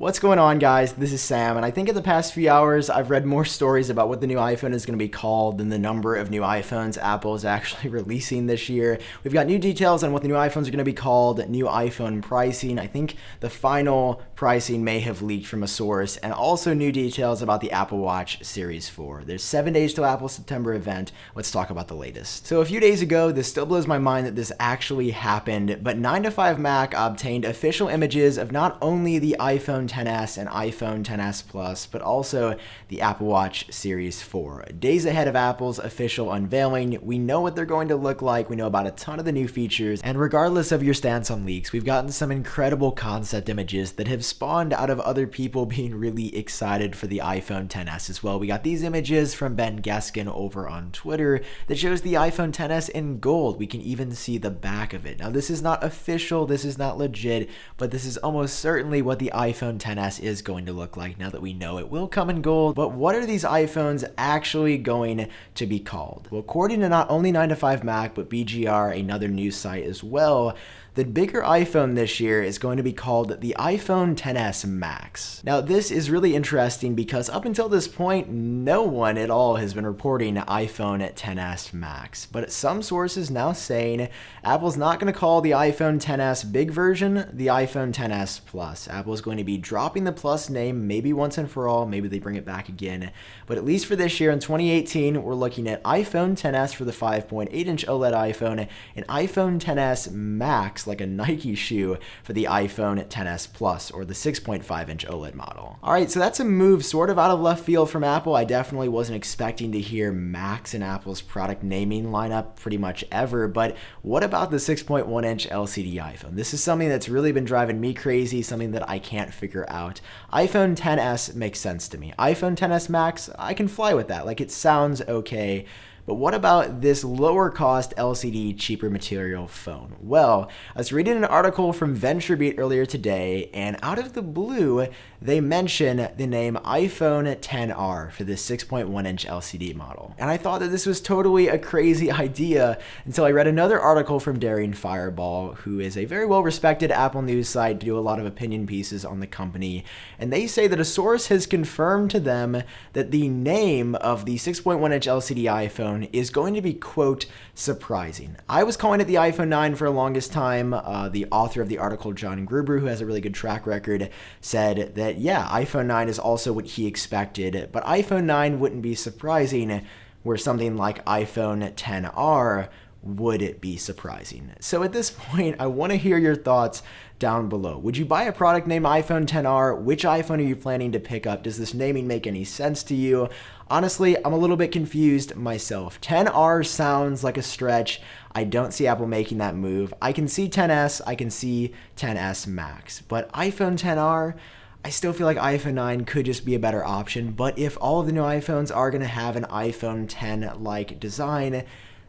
What's going on, guys? This is Sam, and I think in the past few hours I've read more stories about what the new iPhone is going to be called than the number of new iPhones Apple is actually releasing this year. We've got new details on what the new iPhones are going to be called, new iPhone pricing. I think the final pricing may have leaked from a source, and also new details about the Apple Watch Series 4. There's 7 days till Apple's September event. Let's talk about the latest. So a few days ago, this still blows my mind that this actually happened, but 9to5Mac obtained official images of not only the iPhone XS and iPhone XS Plus, but also the Apple Watch Series 4. Days ahead of Apple's official unveiling, we know what they're going to look like, we know about a ton of the new features, and regardless of your stance on leaks, we've gotten some incredible concept images that have spawned out of other people being really excited for the iPhone XS as well. We got these images from Ben Gaskin over on Twitter that shows the iPhone XS in gold. We can even see the back of it. Now, this is not official, this is not legit, but this is almost certainly what the iPhone XS is going to look like now that we know it will come in gold. But what are these iPhones actually going to be called? Well, according to not only 9to5Mac, but BGR, another news site as well, the bigger iPhone this year is going to be called the iPhone XS Max. Now, this is really interesting because up until this point, no one at all has been reporting iPhone XS Max. But some sources now saying Apple's not going to call the iPhone XS big version the iPhone XS Plus. Apple is going to be dropping the Plus name maybe once and for all. Maybe they bring it back again. But at least for this year in 2018, we're looking at iPhone XS for the 5.8-inch OLED iPhone and iPhone XS Max, like a Nike shoe, for the iPhone XS Plus or the 6.5-inch OLED model. All right, so that's a move sort of out of left field from Apple. I definitely wasn't expecting to hear Max in Apple's product naming lineup pretty much ever, but what about the 6.1-inch LCD iPhone? This is something that's really been driving me crazy, something that I can't figure out. iPhone XS makes sense to me. iPhone XS Max, I can fly with that. Like, it sounds okay. But what about this lower cost LCD, cheaper material phone? Well, I was reading an article from VentureBeat earlier today, and out of the blue, they mention the name iPhone XR for this 6.1-inch LCD model. And I thought that this was totally a crazy idea until I read another article from Daring Fireball, who is a very well-respected Apple news site to do a lot of opinion pieces on the company. And they say that a source has confirmed to them that the name of the 6.1-inch LCD iPhone is going to be, quote, surprising. I was calling it the iPhone 9 for the longest time. The author of the article, John Gruber, who has a really good track record, said that, yeah, iPhone 9 is also what he expected, but iPhone 9 wouldn't be surprising, where something like iPhone XR would it be surprising. So at this point, I want to hear your thoughts down below. Would you buy a product named iPhone XR? Which iPhone are you planning to pick up? Does this naming make any sense to you? Honestly, I'm a little bit confused myself. XR sounds like a stretch. I don't see Apple making that move. I can see XS, I can see XS Max, but iPhone XR, I still feel like iPhone 9 could just be a better option. But if all of the new iPhones are going to have an iPhone X-like design,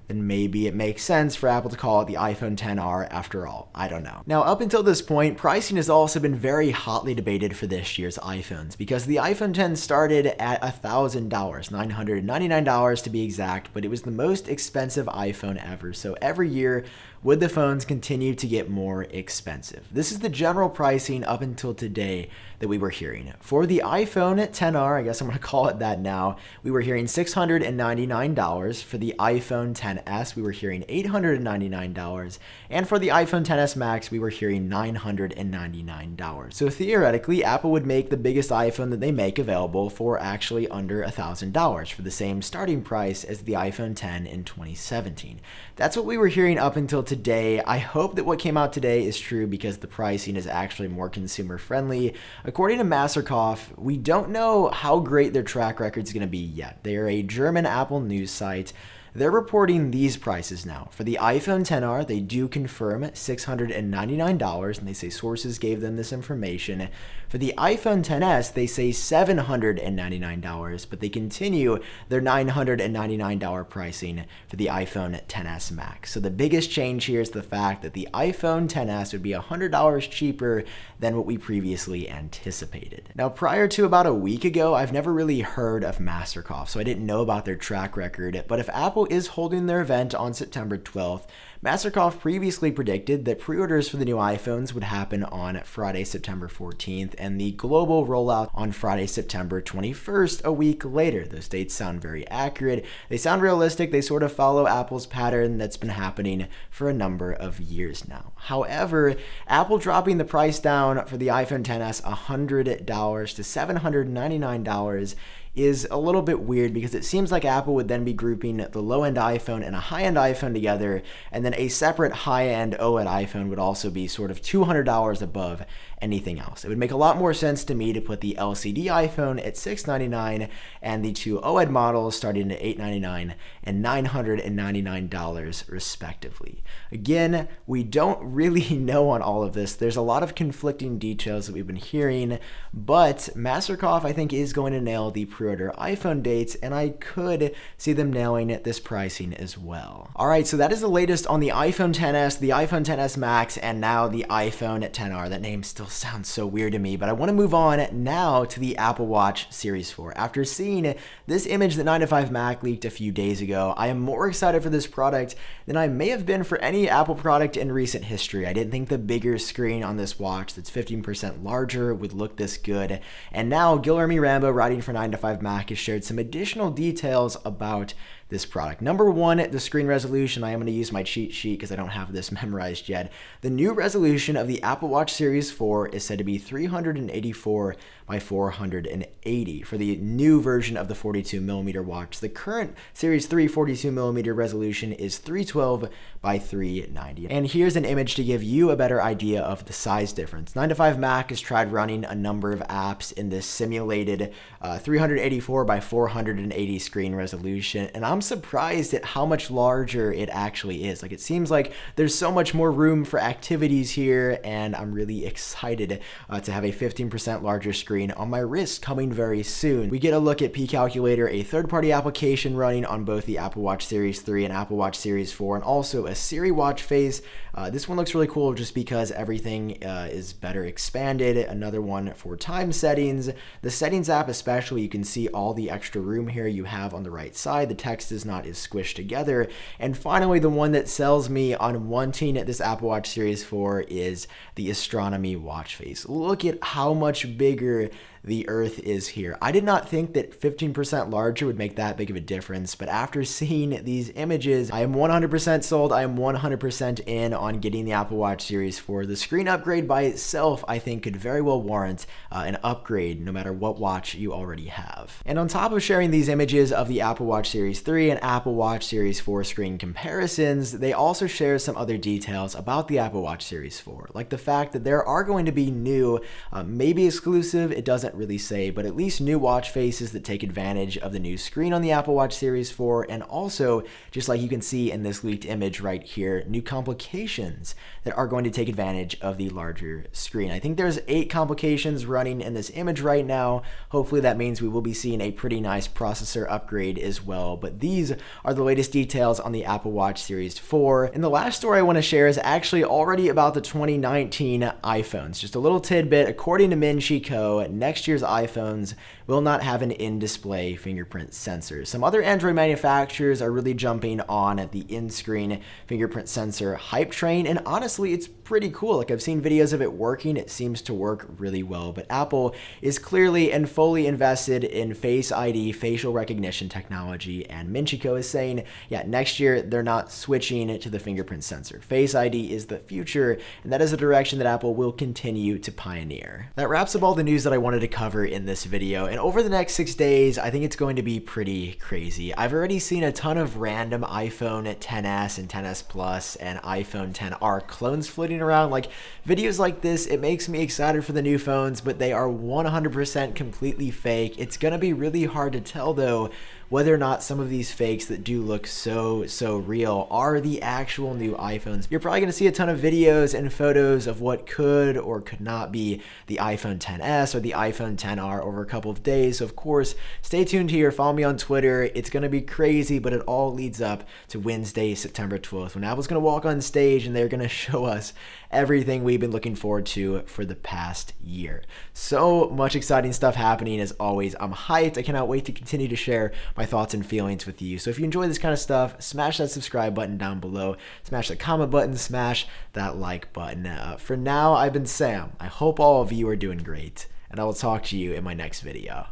then maybe it makes sense for Apple to call it the iPhone XR after all. I don't know. Now, up until this point, pricing has also been very hotly debated for this year's iPhones because the iPhone X started at $1,000, $999 to be exact, but it was the most expensive iPhone ever. So every year, would the phones continue to get more expensive? This is the general pricing up until today that we were hearing. For the iPhone XR, I guess I'm going to call it that now, we were hearing $699. For the iPhone XS, we were hearing $899. And for the iPhone XS Max, we were hearing $999. So theoretically, Apple would make the biggest iPhone that they make available for actually under $1,000 for the same starting price as the iPhone X in 2017. That's what we were hearing up until today. I hope that what came out today is true because the pricing is actually more consumer friendly. According to Masterkoff, we don't know how great their track record is going to be yet. They are a German Apple news site. They're reporting these prices now. For the iPhone XR, they do confirm $699, and they say sources gave them this information. For the iPhone XS, they say $799, but they continue their $999 pricing for the iPhone XS Max. So the biggest change here is the fact that the iPhone XS would be $100 cheaper than what we previously anticipated. Now, prior to about a week ago, I've never really heard of Masterkoff, so I didn't know about their track record, but if Apple is holding their event on September 12th, Mastercraft previously predicted that pre-orders for the new iPhones would happen on Friday, September 14th, and the global rollout on Friday, September 21st, a week later. Those dates sound very accurate. They sound realistic. They sort of follow Apple's pattern that's been happening for a number of years now. However, Apple dropping the price down for the iPhone XS $100 to $799 is a little bit weird because it seems like Apple would then be grouping the low-end iPhone and a high-end iPhone together, and then a separate high-end OLED iPhone would also be sort of $200 above anything else. It would make a lot more sense to me to put the LCD iPhone at $699 and the two OLED models starting at $899 and $999 respectively. Again, we don't really know on all of this. There's a lot of conflicting details that we've been hearing, but Mastercraft I think is going to nail the pre-order iPhone dates, and I could see them nailing this pricing as well. Alright, so that is the latest on the iPhone XS, the iPhone XS Max, and now the iPhone XR. That name still sounds so weird to me, but I want to move on now to the Apple Watch Series 4. After seeing this image that 9to5Mac leaked a few days ago, I am more excited for this product than I may have been for any Apple product in recent history. I didn't think the bigger screen on this watch that's 15% larger would look this good, and now Guilherme Rambo, writing for 9to5Mac, has shared some additional details about this product. Number one, the screen resolution. I am going to use my cheat sheet because I don't have this memorized yet. The new resolution of the Apple Watch Series 4 is said to be 384 by 480 for the new version of the 42mm watch. The current Series 3 42mm resolution is 312 by 390. And here's an image to give you a better idea of the size difference. 9to5Mac has tried running a number of apps in this simulated 384 by 480 screen resolution, and I'm surprised at how much larger it actually is. Like, it seems like there's so much more room for activities here, and I'm really excited to have a 15% larger screen on my wrist coming very soon. We get a look at P Calculator, a third-party application running on both the Apple Watch Series 3 and Apple Watch Series 4, and also a Siri watch face. This one looks really cool just because everything is better expanded. Another one for time settings. The settings app especially, you can see all the extra room here you have on the right side. The text is not as squished together. And finally, the one that sells me on wanting this Apple Watch Series 4 is the astronomy watch face. Look at how much bigger the Earth is here. I did not think that 15% larger would make that big of a difference, but after seeing these images, I am 100% sold. I am 100% in on getting the Apple Watch Series 4. The screen upgrade by itself, I think, could very well warrant an upgrade no matter what watch you already have. And on top of sharing these images of the Apple Watch Series 3 and Apple Watch Series 4 screen comparisons, they also share some other details about the Apple Watch Series 4, like the fact that there are going to be new, maybe exclusive, it doesn't really say, but at least new watch faces that take advantage of the new screen on the Apple Watch Series 4, and also, just like you can see in this leaked image right here, new complications that are going to take advantage of the larger screen. I think there's 8 complications running in this image right now. Hopefully that means we will be seeing a pretty nice processor upgrade as well, but these are the latest details on the Apple Watch Series 4. And the last story I want to share is actually already about the 2019 iPhones. Just a little tidbit, according to Min Chi Kuo, next year's iPhones will not have an in-display fingerprint sensor. Some other Android manufacturers are really jumping on at the in-screen fingerprint sensor hype train, and honestly, it's pretty cool. Like, I've seen videos of it working. It seems to work really well, but Apple is clearly and fully invested in Face ID, facial recognition technology, and Min Chi Kuo is saying, yeah, next year they're not switching to the fingerprint sensor. Face ID is the future, and that is a direction that Apple will continue to pioneer. That wraps up all the news that I wanted to cover in this video, and over the next 6 days, I think it's going to be pretty crazy. I've already seen a ton of random iPhone XS and XS Plus and iPhone XR clones floating around. Like, videos like this, it makes me excited for the new phones, but they are 100% completely fake. It's gonna be really hard to tell though whether or not some of these fakes that do look so real are the actual new iPhones. You're probably going to see a ton of videos and photos of what could or could not be the iPhone XS or the iPhone XR over a couple of days. So of course, stay tuned here, follow me on Twitter. It's going to be crazy, but it all leads up to Wednesday, September 12th, when Apple's going to walk on stage and they're going to show us everything we've been looking forward to for the past year. So much exciting stuff happening as always. I'm hyped. I cannot wait to continue to share my thoughts and feelings with you. So if you enjoy this kind of stuff, smash that subscribe button down below, smash the comment button, smash that like button. For now, I've been Sam. I hope all of you are doing great, and I will talk to you in my next video.